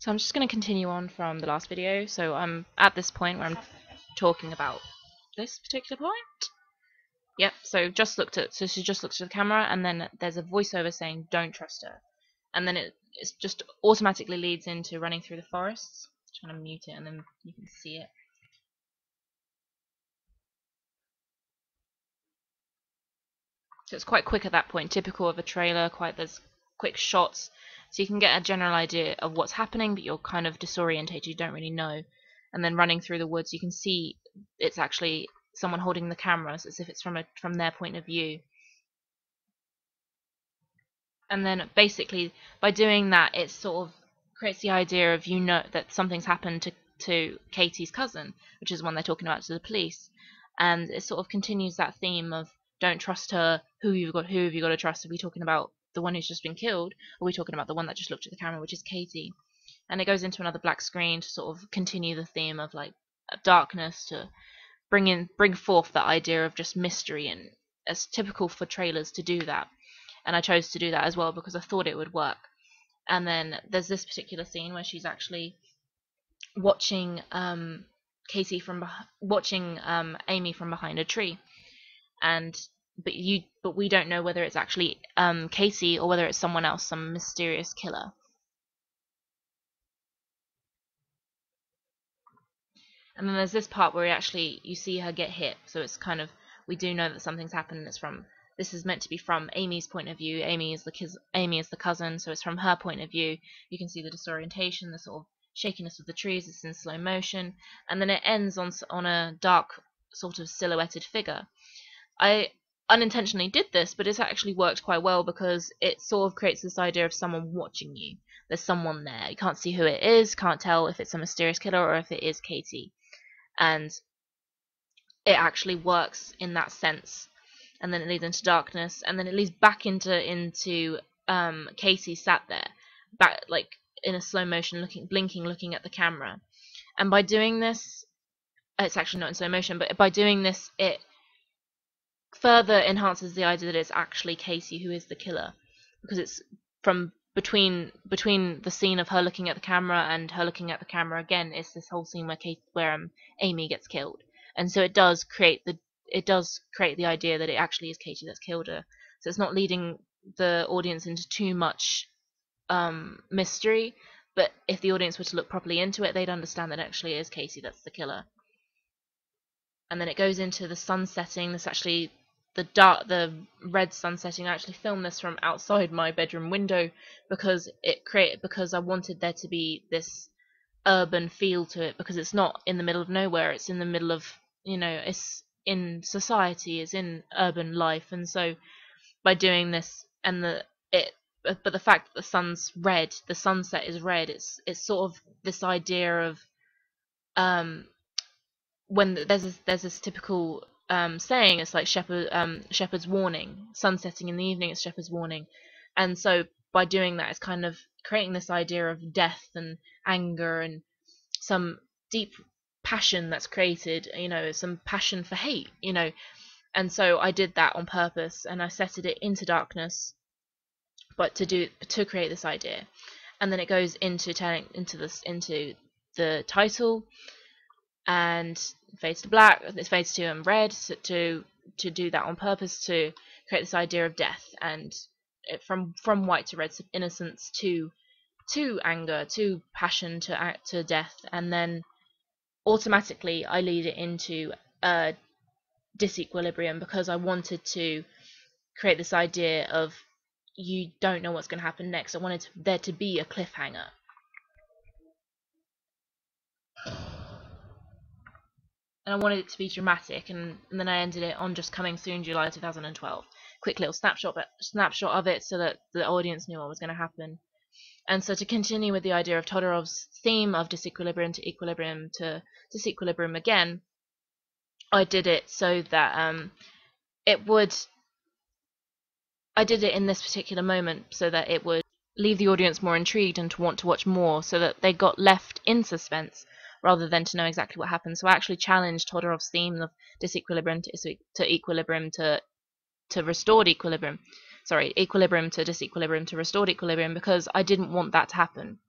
So I'm just going to continue on from the last video. So I'm at this point where I'm talking about this particular point. Yep, so she just looks at the camera, and then there's a voiceover saying don't trust her. And then it just automatically leads into running through the forests. I'm going to mute it and then you can see it. So it's quite quick at that point, typical of a trailer, there's quick shots, so you can get a general idea of what's happening, but you're kind of disorientated, you don't really know. And then running through the woods, you can see it's actually someone holding the camera, so as if it's from their point of view. And then basically, by doing that, it sort of creates the idea of that something's happened to Katie's cousin, which is when they're talking about to the police, and it sort of continues that theme of don't trust her. Who have you got to trust? Are we talking about the one who's just been killed, or are we talking about the one that just looked at the camera, which is Katie? And it goes into another black screen to sort of continue the theme of like darkness, to bring forth that idea of just mystery, and it's typical for trailers to do that. And I chose to do that as well because I thought it would work. And then there's this particular scene where she's actually watching watching Amy from behind a tree, but we don't know whether it's actually Casey or whether it's someone else, some mysterious killer. And then there's this part where you see her get hit, so it's kind of, we do know that something's happened. This is meant to be from Amy's point of view. Amy is the cousin, so it's from her point of view. You can see the disorientation, the sort of shakiness of the trees. It's in slow motion, and then it ends on a dark sort of silhouetted figure. I unintentionally did this, but it's actually worked quite well because it sort of creates this idea of someone watching you. There's someone there. You can't see who it is, can't tell if it's a mysterious killer or if it is Katie. And it actually works in that sense. And then it leads into darkness, and then it leads back into Casey sat there, back like in a slow motion, looking at the camera. And by doing this, it's actually not in slow motion, but by doing this, it further enhances the idea that it's actually Casey who is the killer, because it's from between the scene of her looking at the camera and her looking at the camera again. It's this whole scene where Amy gets killed, and so it does create the idea that it actually is Katie that's killed her. So it's not leading the audience into too much mystery, but if the audience were to look properly into it, they'd understand that it actually is Katie that's the killer. And then it goes into the sun setting. This actually, the red sun setting. I actually filmed this from outside my bedroom window because I wanted there to be this urban feel to it, because it's not in the middle of nowhere, it's in the middle of, it's in society, is in urban life. And so by doing this, but the fact that the sun's red, the sunset is red, it's sort of this idea of when there's this typical saying, it's like shepherd's warning, sunsetting in the evening, it's shepherd's warning. And so by doing that, it's kind of creating this idea of death and anger and some deep passion that's created, some passion for hate, and so I did that on purpose, and I set it into darkness, but to create this idea. And then it goes into the title, and fades to black, it fades to red, so to do that on purpose, to create this idea of death, and from white to red, so innocence to anger, to passion, to death. And then automatically I lead it into disequilibrium, because I wanted to create this idea of you don't know what's going to happen next. I wanted there to be a cliffhanger. And I wanted it to be dramatic, and then I ended it on just coming soon, July 2012. Quick little snapshot of it, so that the audience knew what was going to happen. And so to continue with the idea of Todorov's theme of disequilibrium to equilibrium to disequilibrium again, I did it so that I did it in this particular moment so that it would leave the audience more intrigued and to want to watch more, so that they got left in suspense rather than to know exactly what happened. So I actually challenged Todorov's theme of disequilibrium to equilibrium to restored equilibrium. Sorry, equilibrium to disequilibrium to restored equilibrium, because I didn't want that to happen.